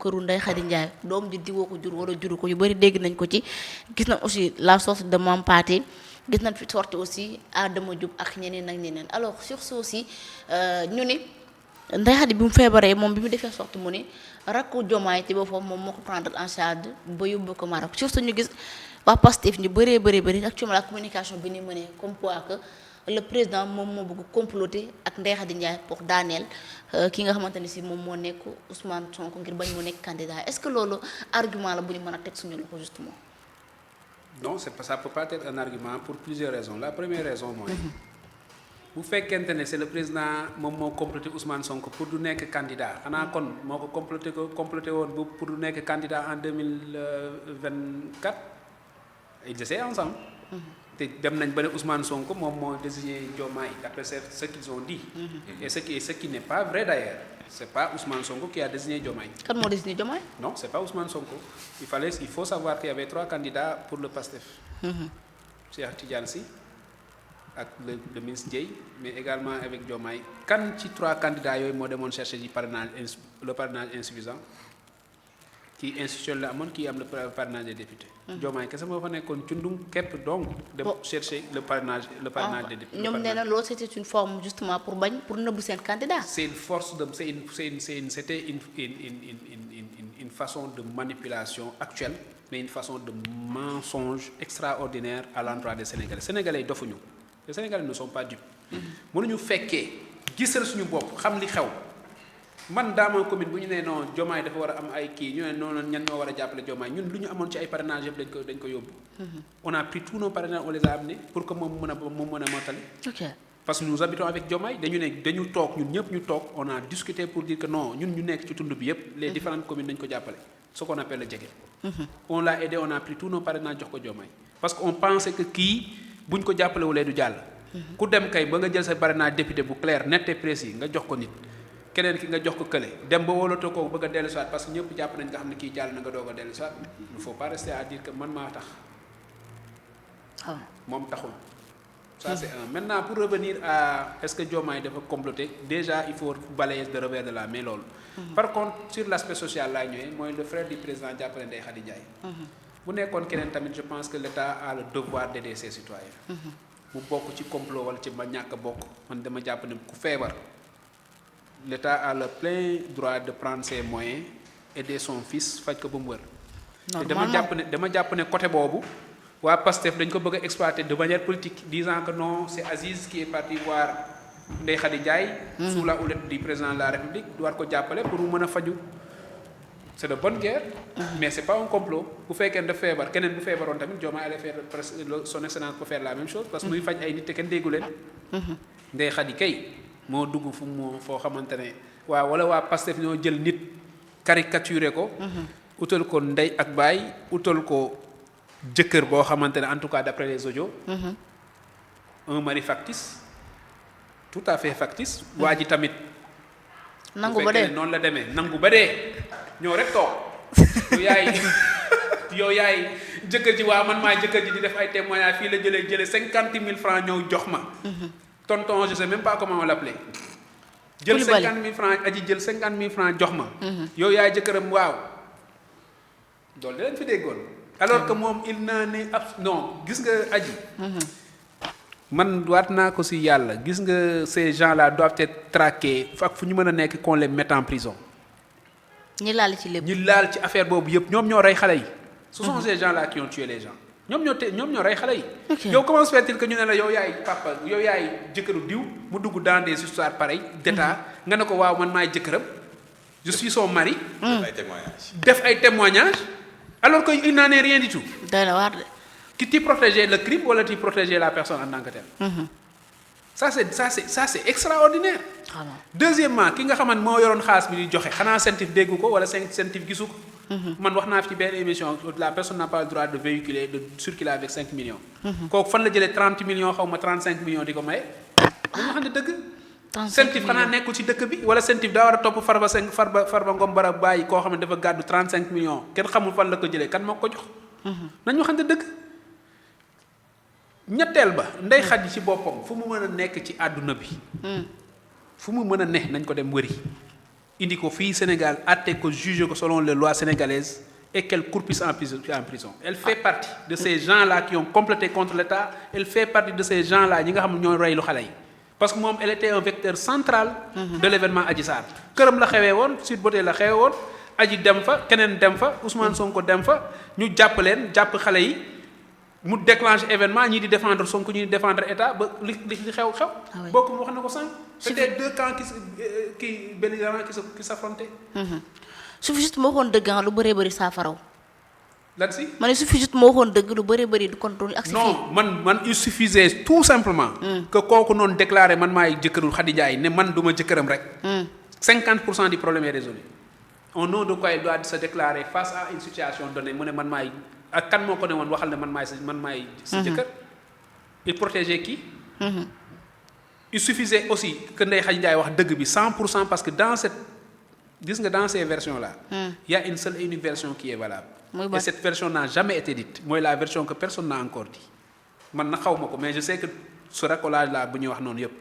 këru Ndeye Khady Ndiaye doom ji diwoo ko jur wala juru ko yu bëri dégg nañ ko ci. Gis nañ aussi la sortie de Mame Pathé, gis nañ fi sortie aussi Adama Diop ak ñeneen ak ñeneen. Alors sur ce aussi ñu ni Ndeye Khady bi mu feebaree moom bi mu defee sortie mu ni rakku Diomaye ci boppam moom moo ko prendre en charge ba yóbbu ko Maroc. Sur ce ñu gis waa Pastef ñu bëri actuellement la communication bi ni mënee comme quoi que le président moom moo bëgg comploter ak Ndeye Khady Ndiaye pour daaneel ki nga xamante ne si moom moo nekk Ousmane Sonko ngir bañ mu nekk candidat. Est-ce que loolu argument la bu ñu mën a teg suñu loxo justement? Non, ça peut pas être un argument pour plusieurs raisons. La première raison mooy bu fekkente ne c'est le président moom moo comploté Ousmane Sonko pour du nekk candidat xanaa kon moo ko comploté woon bu pour du nekk candidat en 2024 ils essaient ensemble. te dem nañ ba ne Ousmane Sonko moom moo désigné Diomaye d'après ce qu'ils ont dit. Et ce qui n'est pas vrai d'ailleurs. C'est pas Ousmane Sonko qui a désigné Diomaye. Kan moo désigné Diomaye? Non, c'est pas Ousmane Sonko. Il faut savoir qu'il y avait 3 candidats pour le PASTEF. Cheikh Tidiane Sy ak le ministre Dièye, mais également avec Diomaye. Kan ci 3 candidats yooyu moo demoon chercher le parrainage insuffisant qui institutionnel la amoon kii am le parrainage des députés. Diomaye kese moo fa nekkoon cundum képp donc dem chercher le parrainage des députés. ñoom nee na loolu c'était une forme justement pour nëbbu seen candidat. C'était une façon de manipulation actuelle, mais une façon de mensonge extraordinaire à l'endroit des Sénégalais. Sénégalais yi dofuñu. Les Sénégalais ne sont pas dupes. mënuñu fekkee gisal suñu bopp xam li xew. Man daama commune bu ñu nee non Diomaye dafa war a am ay kii ñu ne noonu ñan ñoo war a jàppale Diomaye ñun lu ñu amoon ci ay parrainage yëpp dañ ko yóbbu. On a pris tous nos parrainages, on les a amenés pour que moom mën a mottali. Ok. Parce que nous habitons avec Diomaye dañu toog ñun ñëpp ñu toog on a discuté pour dire que non ñun ñu nekk ci tund bi yëpp les différentes communes dañ ko jàppale ce qu'on appelle le jege. On l'a aidé, on a pris tous nos parrainages jox ko Diomaye parce que on pensait que kii buñ ko jàppale wulee du jàll. ku dem kay ba nga jël sa parrainage député bu clair net et précis nga jox ko nit keneen ki nga jox ko kële dem ba wóolatoo ko bëgg a dellu soit parce que ñëpp jàpp nañ nga xam ne kii jàll na nga doog a dellu soit il faut pas rester à dire que man maa tax. moom taxul. Ça c'est un. Maintenant pour revenir à est-ce que Diomaye dafa comploter déjà il faut balayer de revers de la main loolu. Par contre sur l'aspect social laay ñëwee mooy le frère du président jàppale Ndeye Khady Ndiaye. bu nekkoon keneen tamit je pense que l'État a le devoir d'aider ses citoyens. mu bokk ci complot wala ci ba ñàkk a bokk man dama jàpp ne ku feebar. L'État a le plein droit de prendre ses moyens aider son fils faj ko ba mu wër. te dama jàpp ne côté boobu. waa PASTEF dañ ko bëgg a exploiter de manière politique disant que non c'est Aziz qui est parti voir Ndeye Khady Ndiaye sous la houlette du président de la République war ko jàppale pour mu mën a faju c'est de bonne guerre mais c'est pas un complot bu fekkee daf feebar keneen bu feebaroon tamit Diomaye allait faire presque son excellence peut faire la même chose parce que muy faj ay nit te kenn déggu leen Ndeye Khady kay moo dugg foo xamante ne waaw wala waa PASTEF ñoo jël nit caricaturé ko utal ko ndey ak baay utal ko jëkkër boo xamante ne en tout cas d'après les audios un mari factice tout à fait factice waa ji tamit nangu ba dee noonu la demee nangu ba dee ñëw rek toog yow yaay jëkkër ji waa man maa jëkkër ji di def ay témoignages fii la jëlee 50 000 francs ñëw jox ma tonton je sais même pas comment on l'appelait jël 50 000 francs aji jël 50 000 francs jox ma yow yaay jëkkëram waaw loolu da leen fi déggoon alors que moom il n'en est non gis nga aji man waat naa ko ci yàlla gis nga ces gens-là doivent être traqués ak fu ñu mën a nekk qu'on les mette en prison. ñi laal ci lépp ñi laal ci affaire boobu yëpp ñoom ñoo rey xale yi. ce sont ces gens-là qui ont tué les gens ñoom ñoo rey xale yi. yow comment se fait-il que ñu ne la yow yaay papa yow yaay jëkkëru diw mu dugg dans des histoires pareilles d'état nga ne ko waaw man maay jëkkëram je suis son mari. def ay témoignages. Alors qu'il n'en est rien du tout. Qui tu protégeais le crime ou tu protégeais la personne en tant que telle. Ça c'est extraordinaire. Deuxièmement ki nga xamante moo yoroon xaalis bi di joxe xanaa Sentif déggu ko wala Sentif gisu ko. man wax naa fi ci benn émission la personne n'a pas le droit de véhiculer de circuler avec 5 millions. kooku fan la jëlee 30 millions xaw ma 35 millions di ko maye. bu ma xam ne dëgg. Sentif xanaa nekkul ci dëkk bi wala Sentif daa war a topp Farba Ngom Bara bàyyi koo xam ne dafa gàddu 35 millions kenn xamul fan la ko jëlee kan moo ko jox. nañu waxante dëgg. ñetteel ba Ndeye Khady ci boppam fu mu mën a nekk ci àdduna bi. fu mu mën a ne nañ ko dem wëri. indi ko fii Sénégal àtte ko juger ko selon les lois sénégalaises et qu'elle croupisse en prison. Elle fait partie de ces gens-là qui ont comploté contre l'État. Elle fait partie de ces gens-là ñi nga xam ne ñoo rey lu xale yi. parce que moom elle était un vecteur central. de l'événement Adji Sarr. këram la xewee woon Sweet Beauté la xewee woon Adji dem fa keneen dem fa Ousmane Sonko dem fa ñu jàpp leen jàpp xale yi mu déclenche événement ñii di défendre Sonko ñii di défendre État ba li xew. bokk mu wax na ko sànq. c'était deux camps qui belligérants qui s'affrontaient. su fi juste moo waxoon dëgg lu bëree bëri saafaraw. lan si. ma ne su fi juste moo waxoon dëgg lu bëree bëri du contrôle ak. non man il suffisait tout simplement. que kooku noonu déclaré man maay jëkkëru Khady Ndiaye ne man du ma jëkkëram rek. 50% du problème est résolu. au nom de quoi il doit se déclarer face à une situation donnée mu ne man maay ak kan moo ko ne woon waxal ne man maay sa jëkkër. il protégeait qui. il suffisait aussi que Ndeye Khady Ndiaye wax dëgg bi 100% parce que dans ces versions là. Il y a une seule et unique version qui est valable. Et cette version n'a jamais été dite. Moi la version que personne n'a encore dit. Man na xaw ma ko mais je sais que ce racolage là bu ñuy wax noonu yëpp.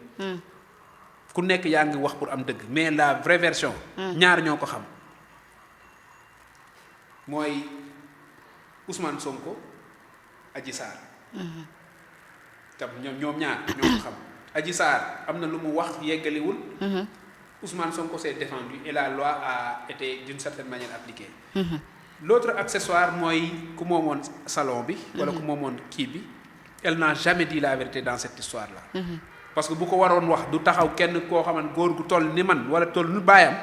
ku nekk yaa ngi wax pour am dëgg mais la vraie version. ñaar ñoo ko xam. mooy Ousmane Sonko Adji Sarr. tam ñoom ñaar ñoo ko xam. Adji Sarr am na lu mu wax yeggaliwul. Ousmane Sonko s'est défendu et la loi a été d'une certaine manière appliquée. L'autre accessoire mooy ku moomoon salon bi. wala ku moomoon kii bi. elle n'a jamais dit la vérité dans cette histoire là. parce que bu ko waroon wax du taxaw kenn koo xamante góor gu toll ni man wala toll ni baayam.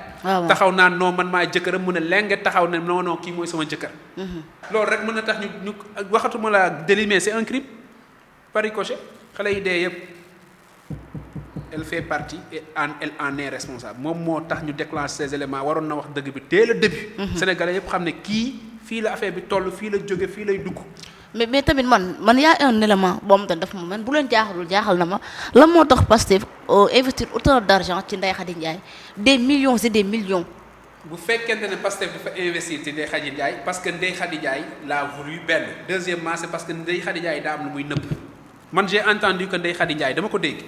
taxaw naan non man maay jëkkëram mu ne lenge taxaw ne non kii mooy sama jëkkër. loolu rek mën na tax ñu waxatuma la délit mais c'est un crime par ricochet xale yi dee yëpp. elle fait partie et elle en est responsable moom moo tax ñu déclenche ces éléments waroon na wax dëgg bi dès le début. Sénégalais yëpp xam ne kii fii la affaire bi toll fii la jóge fii lay dugg. mais tamit man y a un élément boo xam ne dafa man bu leen jaaxal na ma lan moo tax Pastef investir autant d'argent ci Ndeye Khady Ndiaye des millions et des millions. bu fekkente ne Pastef dafa investir ci Ndeye Khady Ndiaye parce que Ndeye Khady Ndiaye l'a voulu benn. deuxièmement c'est parce que Ndeye Khady Ndiaye daa am lu muy nëbb. man j'ai entendu que Ndeye Khady Ndiaye dama ko dégg.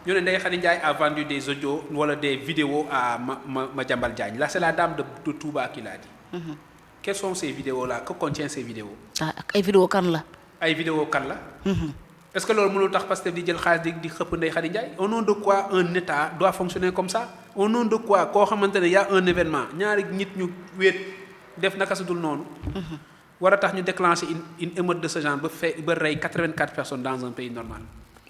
ñu ne Ndeye Khady Ndiaye a vendu des audios wala des vidéos à Madiambal Diagne là c'est la dame de Touba qui l'a dit. Quelles sont ces vidéos là que contient ces vidéos. ak ay vidéos kan la. est-ce que loolu mënul tax Pastef di jël xaalis di xëpp Ndeye Khady Ndiaye. au nom de quoi un état doit fonctionner comme ça. au nom de quoi koo xamante ne y a un événement ñaari nit ñu wéet def naka su dul noonu. war a tax ñu déclencher une émeute de ce genre ba rey 84 personnes dans un pays normal.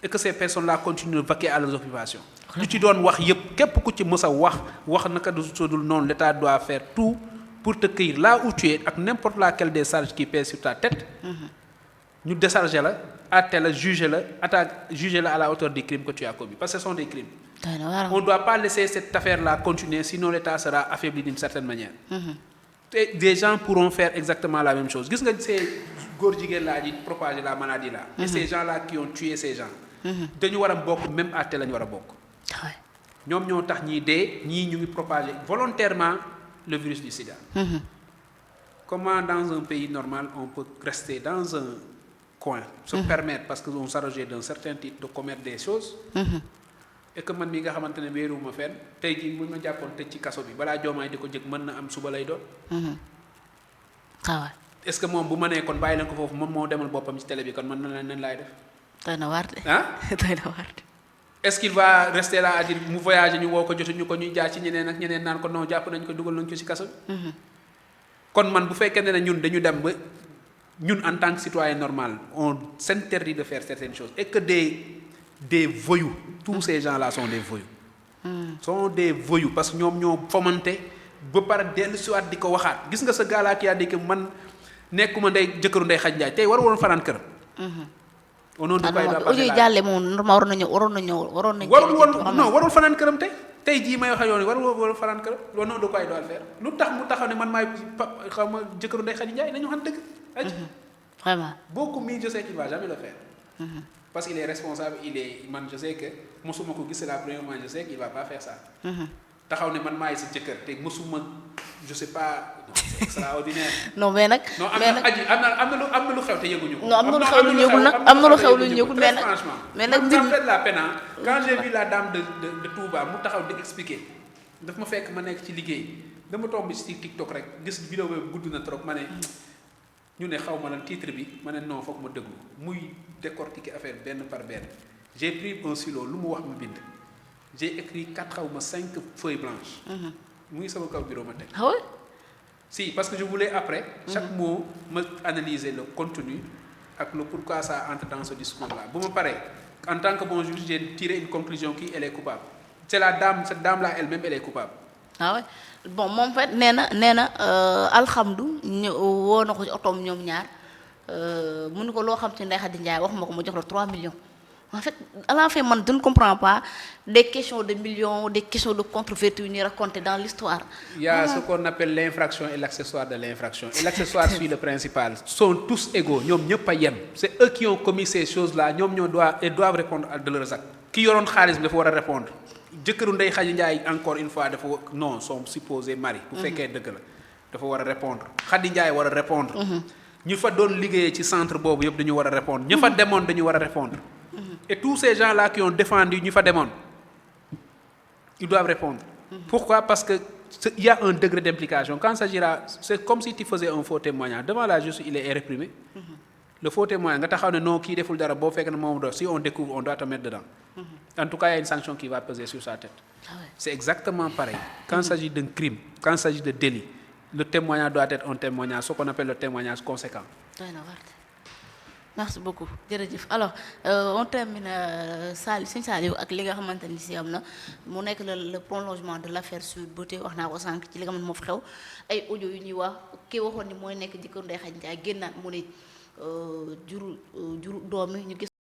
et que ces personnes-là continuent de vaquer à leurs occupations. ñu ci doon wax yëpp képp ku ci mës a wax naka du sodul noonu l'État doit faire tout pour te cueillir là où tu es ak n'importe laquelle des charges qui pèsent sur ta tête. ñu décharger la àtte la juger la à la hauteur du crime que tu as commis parce que ce sont des crimes. On ne doit pas laisser cette affaire-là continuer sinon l'État sera affaibli d'une certaine manière. Et des gens pourront faire exactement la même chose gis nga ces góor jigéen laa di propager la maladie là. et ces gens-là qui ont tué ces gens. dañu war a bokk même àtte la ñu war a bokk. ñoom ñoo tax ñii dee ñii ñu ngi propager volontairement le virus du sida. Comment dans un pays normal on peut rester dans un coin se permettre parce que on s'arroge d'un certain type de commettre des choses. et que man mi nga xamante ne wéeruwuma fenn tey jii bu ñu ma jàppoon tëj ci kaso bi balaa Diomaye di ko jëg mën na am suba lay doon. est-ce que moom bu ma nee kon bàyyi leen ko foofu moom moo demal boppam ci télé bi kon man nan laay def. doy na waar de. doy na waar de. est-ce qu'il va rester là à dire mu voyager ñu woo ko jotuñu ko ñuy jaar ci ñeneen ak ñeneen naan ko non jàpp nañ ko dugal nañ ko ci kaso bi. kon man bu fekkee ne ñun dañu dem ba ñun en tant que citoyen normal on s'interdit de faire certaines choses et que des voyous tous ces gens-là sont des voyous. sont des voyous parce que ñoom ñoo fomenté ba pare dellu siwaat di ko waxaat gis nga sa gaalaa ki yaa di que man nekkuma jëkkëru Ndeye Khady Ndiaye tey waroon fanaan këram. au nom de quoi il va passer la jàlle moom normal waroon nañ warul fanaan këram tey jii may wax ak yow warul fanaan këram au nom de quoi il doit le faire lu tax mu taxaw ne man maay xaw ma jëkkëru Ndeye Khady Ndiaye nañu xam dëgg. vraiment beaucoup mi je sais qu'il va jamais le faire. parce qu'il est responsable man je sais que mosuma ko gis c'est la première fois je sais qu'il va pas faire ça. taxaw ne man maay sa jëkkër te mosuma je sais pas c'est extraordinaire. non mais nag. non am na lu xew te yëguñu ko. non am na lu xew lu ñu yëgul nag am na lu xew lu ñu yëgul mais nag franchement mais nag mbir mi la peine quand j'ai vu la dame de Touba mu taxaw di expliquer daf ma fekk ma nekk ci liggéey dama tomb ci TikTok rek gis vidéo bi gudd na trop ma ne ñu ne xaw ma lan titre bi ma ne non foog ma déglu muy décortiquer affaire benn par benn j'ai pris un stylo lu mu wax ma bind j'ai écrit 4 xaw ma 5 feuilles blanches. mu ngi sama kaw bureau ma teg. ah ouais? Si, parce que je voulais après chaque mot me analyser le contenu ak le pourquoi ça entre dans ce discours là bu ma paree en tant que bon juge j'ai tiré une conclusion qui elle est coupable c'est la dame cette dame là elle-même elle est coupable. ah ouais bon moom fait nee na alhamdu ñu woo na ko ci otoom ñoom ñaar mu ni ko loo xam ci Ndeye Khady Ndiaye wax ma ko mu jox la 3 millions en fait à la fin man je ne comprends pas des questions de millions des questions de contre-vertu yu ñuy raconter dans l'histoire. Il y a ce qu'on appelle l'infraction et l'accessoire de l'infraction et l'accessoire suit le principal sont tous égaux ñoom ñëpp a yem c'est eux qui ont commis ces choses là ñoom ñoo doivent répondre de leurs actes ki yoroon xaalis bi dafa war a répondre jëkkëru Ndeye Khady Ndiaye encore une fois dafa non son supposé mari bu fekkee dëgg la dafa war a répondre Khady Ndiaye war a répondre ñu fa doon liggéeyee ci centre boobu yëpp dañu war a répondre ñu fa demoon dañu war a répondre et tous ces gens là qui ont défendu ñu fa demoon ils doivent répondre. Pourquoi? Parce que il y a un degré d'implication quand il s'agira c'est comme si tu faisais un faux témoignage devant la justice il est irréprimé. Le faux témoignage nga taxaw ne non kii deful dara boo fekk ne moom do si on découvre on doit te mettre dedans. En tout cas il y a une sanction qui va peser sur sa tête. Ah ouais. C'est exactement pareil quand il s'agit d'un crime quand il s'agit de délit le témoignage doit être un témoignage ce qu'on appelle le témoignage conséquent. doy na waar. Merci beaucoup jërëjëf alors on termine Sëñ Saliou ak li nga xamante ni si am na mu nekk le prolongement de l'affaire Sweet Beauté wax naa ko sànq ci li nga xam ne moo fi xew ay audio yu ñuy wax kii waxoon ni mooy nekk jëkkër Ndeye Khady Ndiaye génnaat mu ne juru doom yi ñu gis